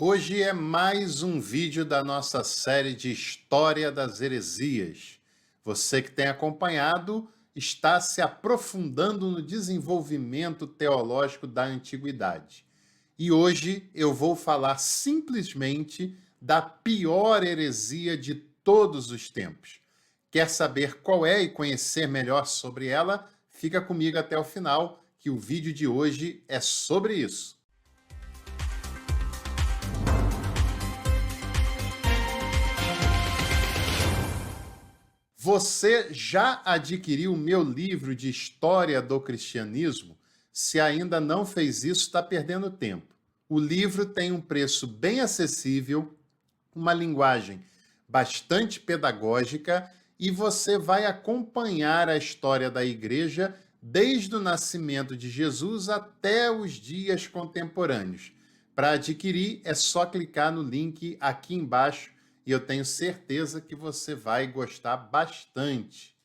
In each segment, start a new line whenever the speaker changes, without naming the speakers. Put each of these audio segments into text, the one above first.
Hoje é mais um vídeo da nossa série de História das Heresias. Você que tem acompanhado está se aprofundando no desenvolvimento teológico da antiguidade. E hoje eu vou falar simplesmente da pior heresia de todos os tempos. Quer saber qual é e conhecer melhor sobre ela? Fica comigo até o final, que o vídeo de hoje é sobre isso. Você já adquiriu o meu livro de História do Cristianismo? Se ainda não fez isso, está perdendo tempo. O livro tem um preço bem acessível, uma linguagem bastante pedagógica e você vai acompanhar a história da igreja desde o nascimento de Jesus até os dias contemporâneos. Para adquirir, é só clicar no link aqui embaixo e eu tenho certeza que você vai gostar bastante.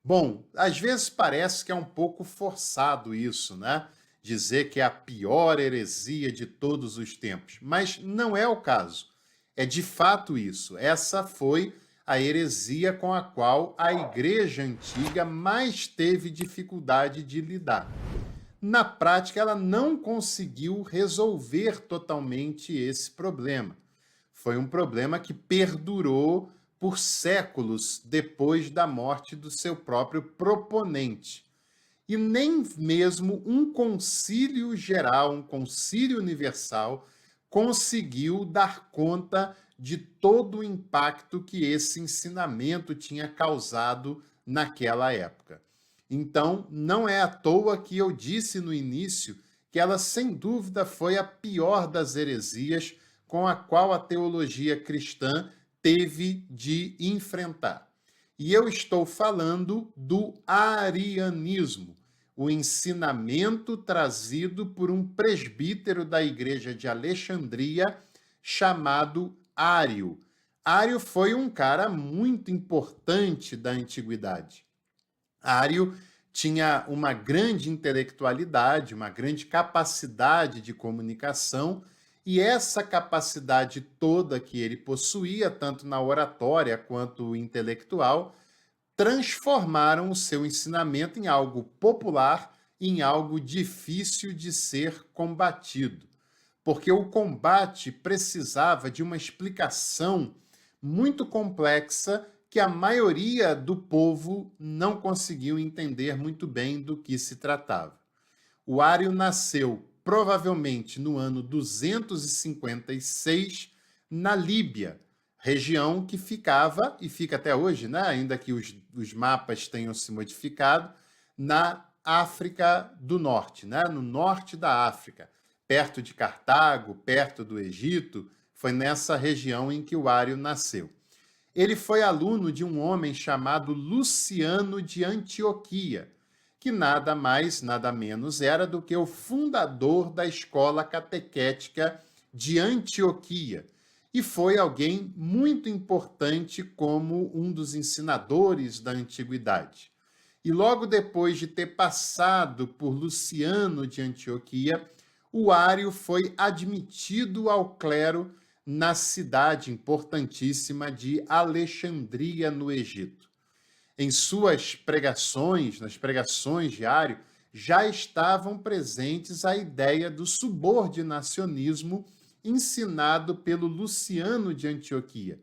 Bom, às vezes parece que é um pouco forçado isso, né? Dizer que é a pior heresia de todos os tempos, mas não é o caso. É de fato isso. Essa foi a heresia com a qual a igreja antiga mais teve dificuldade de lidar. Na prática, ela não conseguiu resolver totalmente esse problema. Foi um problema que perdurou por séculos depois da morte do seu próprio proponente. E nem mesmo um concílio geral, um concílio universal, conseguiu dar conta de todo o impacto que esse ensinamento tinha causado naquela época. Então, não é à toa que eu disse no início que ela, sem dúvida, foi a pior das heresias com a qual a teologia cristã teve de enfrentar. E eu estou falando do arianismo, o ensinamento trazido por um presbítero da igreja de Alexandria chamado Ário. Ário foi um cara muito importante da antiguidade. Ário tinha uma grande intelectualidade, uma grande capacidade de comunicação, e essa capacidade toda que ele possuía, tanto na oratória quanto intelectual, transformaram o seu ensinamento em algo popular, em algo difícil de ser combatido. Porque o combate precisava de uma explicação muito complexa que a maioria do povo não conseguiu entender muito bem do que se tratava. O Ário nasceu provavelmente no ano 256 na Líbia, região que ficava, e fica até hoje, né, ainda que os mapas tenham se modificado, na África do Norte, né, no norte da África, perto de Cartago, perto do Egito. Foi nessa região em que o Ário nasceu. Ele foi aluno de um homem chamado Luciano de Antioquia, que nada mais, nada menos era do que o fundador da escola catequética de Antioquia. E foi alguém muito importante como um dos ensinadores da antiguidade. E logo depois de ter passado por Luciano de Antioquia, o Ário foi admitido ao clero na cidade importantíssima de Alexandria, no Egito. Em suas pregações, nas pregações de Ário, já estavam presentes a ideia do subordinacionismo ensinado pelo Luciano de Antioquia.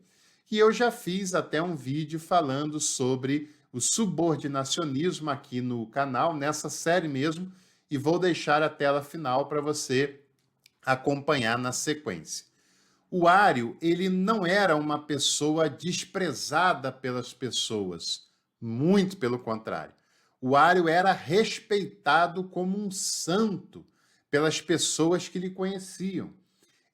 E eu já fiz até um vídeo falando sobre o subordinacionismo aqui no canal, nessa série mesmo, e vou deixar a tela final para você acompanhar na sequência. O Ário, ele não era uma pessoa desprezada pelas pessoas, muito pelo contrário. O Ário era respeitado como um santo pelas pessoas que lhe conheciam.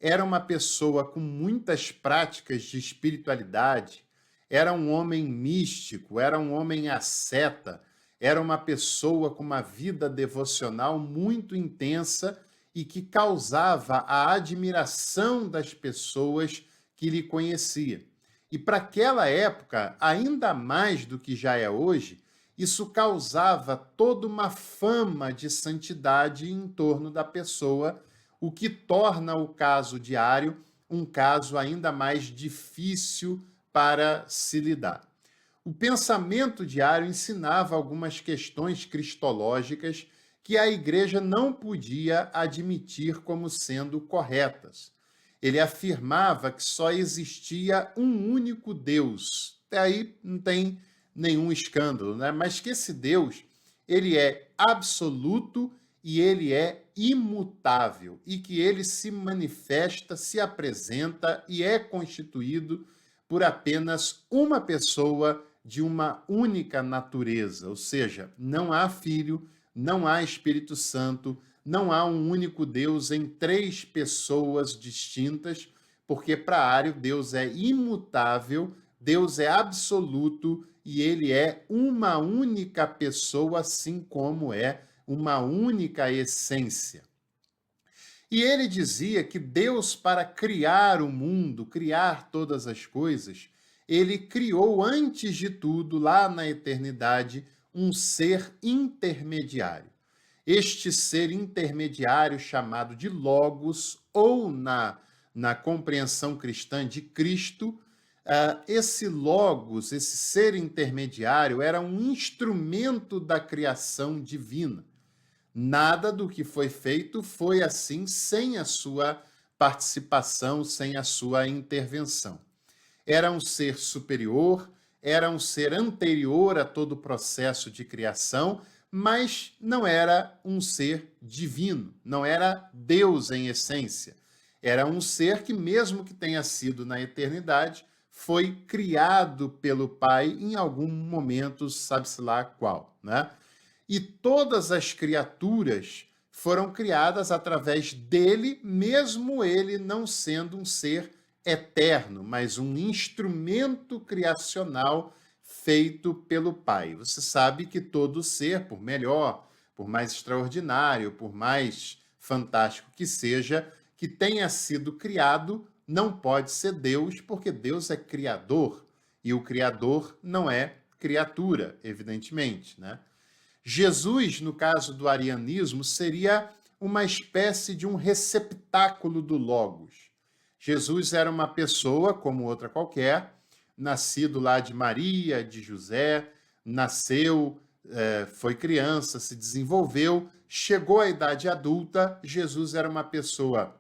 Era uma pessoa com muitas práticas de espiritualidade, era um homem místico, era um homem asceta, era uma pessoa com uma vida devocional muito intensa e que causava a admiração das pessoas que lhe conhecia. E para aquela época, ainda mais do que já é hoje, isso causava toda uma fama de santidade em torno da pessoa, o que torna o caso de Ário um caso ainda mais difícil para se lidar. O pensamento de Ario ensinava algumas questões cristológicas que a igreja não podia admitir como sendo corretas. Ele afirmava que só existia um único Deus. Até aí não tem nenhum escândalo, né? Mas que esse Deus, ele é absoluto e ele é imutável, e que ele se manifesta, se apresenta e é constituído por apenas uma pessoa de uma única natureza, ou seja, não há Filho, não há Espírito Santo, não há um único Deus em três pessoas distintas, porque para Ario Deus é imutável, Deus é absoluto e ele é uma única pessoa, assim como é uma única essência. E ele dizia que Deus, para criar o mundo, criar todas as coisas, ele criou antes de tudo, lá na eternidade, um ser intermediário. Este ser intermediário, chamado de Logos, ou na compreensão cristã de Cristo, esse Logos, esse ser intermediário, era um instrumento da criação divina. Nada do que foi feito foi assim sem a sua participação, sem a sua intervenção. Era um ser superior, era um ser anterior a todo o processo de criação, mas não era um ser divino, não era Deus em essência. Era um ser que, mesmo que tenha sido na eternidade, foi criado pelo Pai em algum momento, sabe-se lá qual, né? E todas as criaturas foram criadas através dele, mesmo ele não sendo um ser eterno, mas um instrumento criacional feito pelo Pai. Você sabe que todo ser, por melhor, por mais extraordinário, por mais fantástico que seja, que tenha sido criado, não pode ser Deus, porque Deus é criador, e o criador não é criatura, evidentemente, né? Jesus, no caso do arianismo, seria uma espécie de um receptáculo do Logos. Jesus era uma pessoa como outra qualquer, nascido lá de Maria, de José, nasceu, foi criança, se desenvolveu, chegou à idade adulta. Jesus era uma pessoa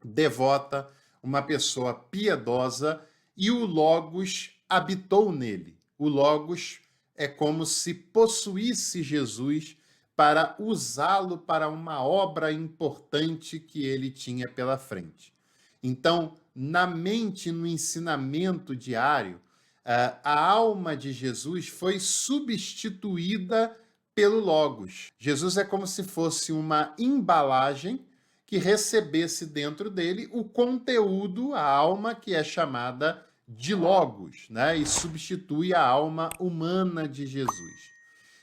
devota, uma pessoa piedosa, e o Logos habitou nele. O Logos é como se possuísse Jesus para usá-lo para uma obra importante que ele tinha pela frente. Então, na mente, no ensinamento diário, a alma de Jesus foi substituída pelo Logos. Jesus é como se fosse uma embalagem que recebesse dentro dele o conteúdo, a alma que é chamada de Logos, né? E substitui a alma humana de Jesus.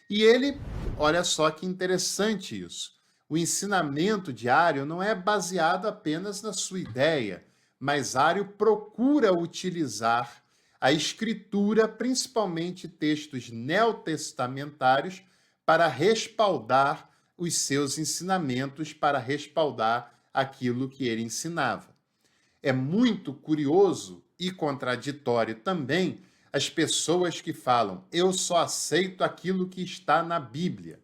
E ele, olha só que interessante isso. O ensinamento de Ario não é baseado apenas na sua ideia, mas Ario procura utilizar a escritura, principalmente textos neotestamentários, para respaldar os seus ensinamentos, para respaldar aquilo que ele ensinava. É muito curioso e contraditório também as pessoas que falam: eu só aceito aquilo que está na Bíblia.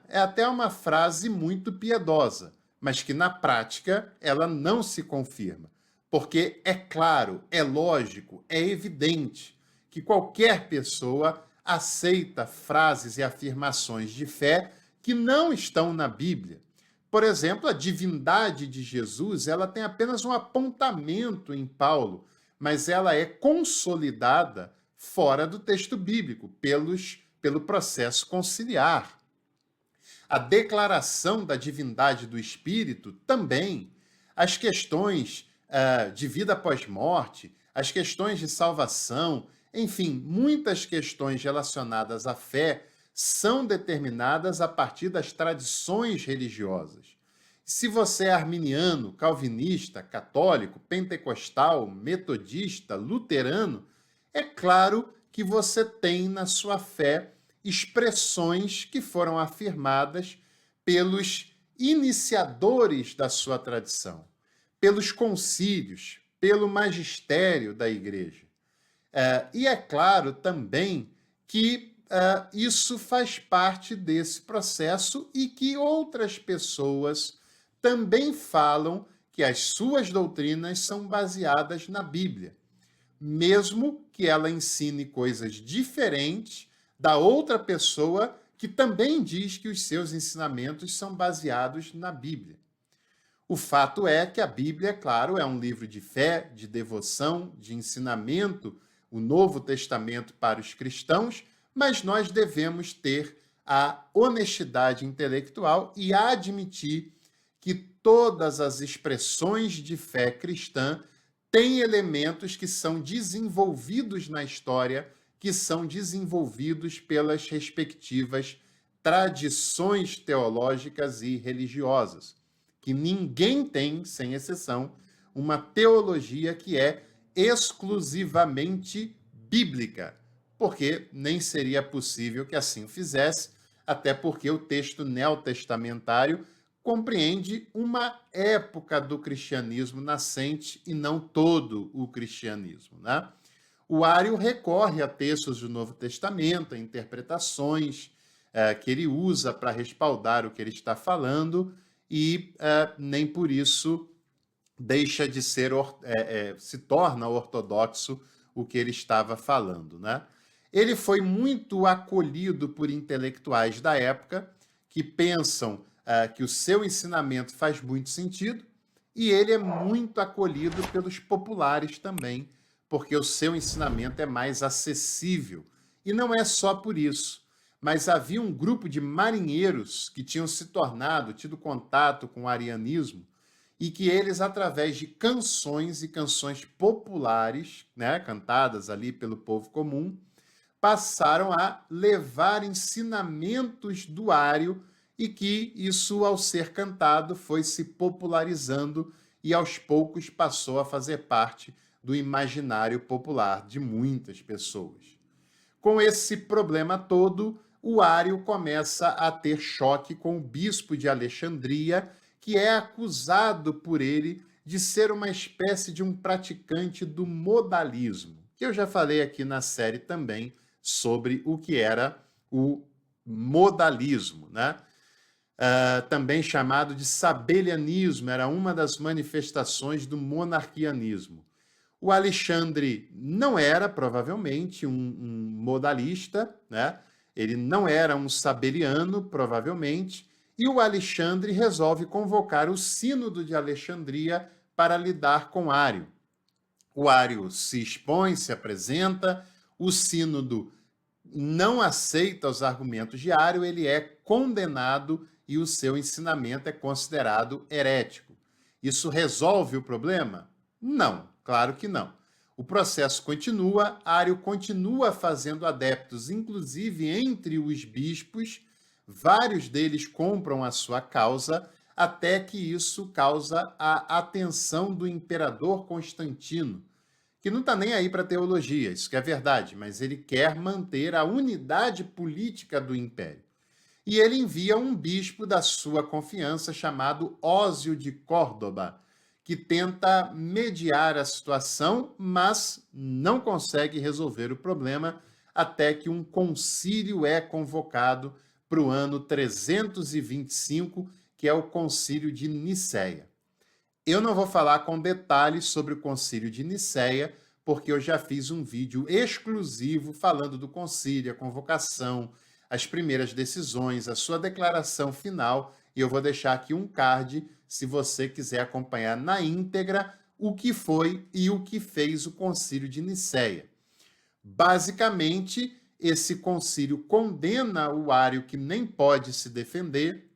É até uma frase muito piedosa, mas que na prática ela não se confirma. Porque é claro, é lógico, é evidente que qualquer pessoa aceita frases e afirmações de fé que não estão na Bíblia. Por exemplo, a divindade de Jesus, ela tem apenas um apontamento em Paulo, mas ela é consolidada fora do texto bíblico, pelo processo conciliar. A declaração da divindade do Espírito também. As questões de vida após morte, as questões de salvação, enfim, muitas questões relacionadas à fé são determinadas a partir das tradições religiosas. Se você é arminiano, calvinista, católico, pentecostal, metodista, luterano, é claro que você tem na sua fé expressões que foram afirmadas pelos iniciadores da sua tradição, pelos concílios, pelo magistério da igreja. E é claro também que isso faz parte desse processo e que outras pessoas também falam que as suas doutrinas são baseadas na Bíblia, mesmo que ela ensine coisas diferentes da outra pessoa que também diz que os seus ensinamentos são baseados na Bíblia. O fato é que a Bíblia, claro, é um livro de fé, de devoção, de ensinamento, o Novo Testamento para os cristãos, mas nós devemos ter a honestidade intelectual e admitir que todas as expressões de fé cristã têm elementos que são desenvolvidos na história, que são desenvolvidos pelas respectivas tradições teológicas e religiosas. Que ninguém tem, sem exceção, uma teologia que é exclusivamente bíblica, porque nem seria possível que assim o fizesse, até porque o texto neotestamentário compreende uma época do cristianismo nascente e não todo o cristianismo, né? O Ário recorre a textos do Novo Testamento, a interpretações que ele usa para respaldar o que ele está falando, e nem por isso deixa de ser, se torna ortodoxo o que ele estava falando, né? Ele foi muito acolhido por intelectuais da época que pensam que o seu ensinamento faz muito sentido, e ele é muito acolhido pelos populares também, porque o seu ensinamento é mais acessível. E não é só por isso, mas havia um grupo de marinheiros que tinham se tornado, tido contato com o arianismo, e que eles, através de canções e canções populares, né, cantadas ali pelo povo comum, passaram a levar ensinamentos do Ário, e que isso, ao ser cantado, foi se popularizando e aos poucos passou a fazer parte do imaginário popular de muitas pessoas. Com esse problema todo, o Ário começa a ter choque com o bispo de Alexandria, que é acusado por ele de ser uma espécie de um praticante do modalismo, que eu já falei aqui na série também sobre o que era o modalismo, né? Também chamado de sabelianismo, era uma das manifestações do monarquianismo. O Alexandre não era, provavelmente, um modalista, né? Ele não era um sabeliano, provavelmente, e o Alexandre resolve convocar o Sínodo de Alexandria para lidar com Ário. O Ário se expõe, se apresenta, o Sínodo não aceita os argumentos de Ário, ele é condenado e o seu ensinamento é considerado herético. Isso resolve o problema? Não, claro que não. O processo continua, Ário continua fazendo adeptos, inclusive entre os bispos, vários deles compram a sua causa, até que isso causa a atenção do imperador Constantino, que não está nem aí para a teologia, isso que é verdade, mas ele quer manter a unidade política do império. E ele envia um bispo da sua confiança chamado Ósio de Córdoba, que tenta mediar a situação, mas não consegue resolver o problema, até que um concílio é convocado para o ano 325, que é o Concílio de Nicéia. Eu não vou falar com detalhes sobre o Concílio de Nicéia, porque eu já fiz um vídeo exclusivo falando do concílio, a convocação, as primeiras decisões, a sua declaração final, e eu vou deixar aqui um card se você quiser acompanhar na íntegra o que foi e o que fez o Concílio de Nicéia. Basicamente, esse concílio condena o Ário, que nem pode se defender,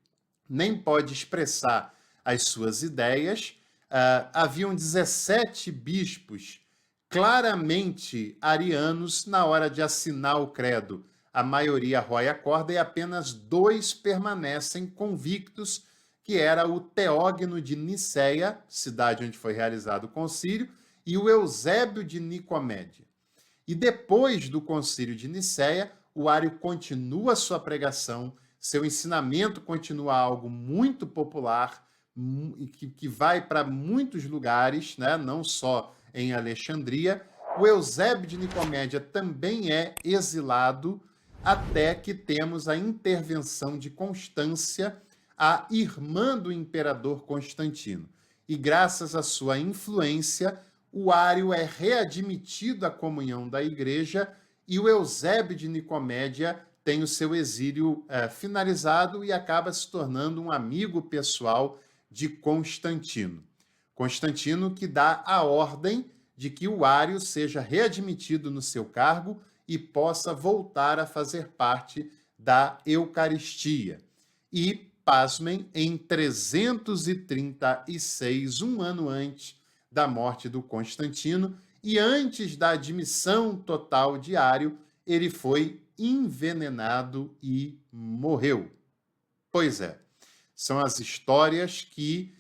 nem pode expressar as suas ideias. Haviam 17 bispos claramente arianos na hora de assinar o credo. A maioria rói a corda e apenas 2 permanecem convictos, que era o Teógno de Nicéia, cidade onde foi realizado o concílio, e o Eusébio de Nicomédia. E depois do concílio de Nicéia, o Ário continua sua pregação, seu ensinamento continua algo muito popular, e que vai para muitos lugares, né? Não só em Alexandria. O Eusébio de Nicomédia também é exilado, até que temos a intervenção de Constância, a irmã do imperador Constantino. E graças à sua influência, o Ário é readmitido à comunhão da igreja e o Eusébio de Nicomédia tem o seu exílio finalizado e acaba se tornando um amigo pessoal de Constantino. Constantino que dá a ordem de que o Ário seja readmitido no seu cargo e possa voltar a fazer parte da Eucaristia. E, pasmem, em 336, um ano antes da morte do Constantino e antes da admissão total de Ário, ele foi envenenado e morreu. Pois é, são as histórias que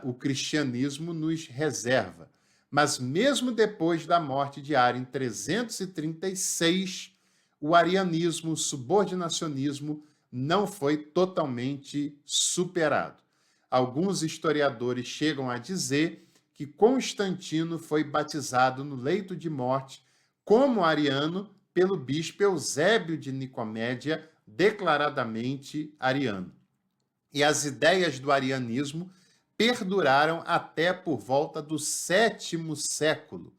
o cristianismo nos reserva. Mas mesmo depois da morte de Ário, em 336, o arianismo, o subordinacionismo, não foi totalmente superado. Alguns historiadores chegam a dizer que Constantino foi batizado no leito de morte como ariano pelo bispo Eusébio de Nicomédia, declaradamente ariano. E as ideias do arianismo perduraram até por volta do 7º século,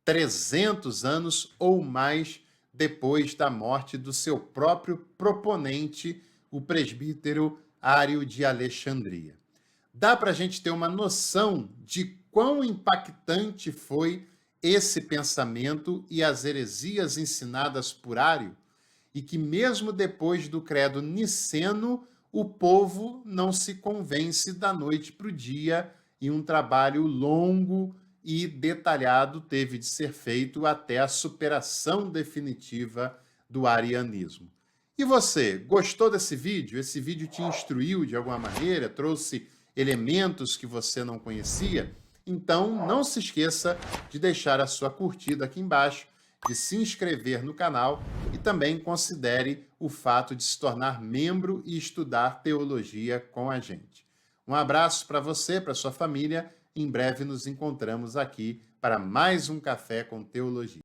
300 anos ou mais depois da morte do seu próprio proponente, o presbítero Ário de Alexandria. Dá para a gente ter uma noção de quão impactante foi esse pensamento e as heresias ensinadas por Ário, e que mesmo depois do credo niceno, o povo não se convence da noite para o dia, e um trabalho longo e detalhado teve de ser feito até a superação definitiva do arianismo. E você, gostou desse vídeo? Esse vídeo te instruiu de alguma maneira? Trouxe elementos que você não conhecia? Então, não se esqueça de deixar a sua curtida aqui embaixo, de se inscrever no canal e também considere o fato de se tornar membro e estudar teologia com a gente. Um abraço para você, para sua família. Em breve nos encontramos aqui para mais um Café com Teologia.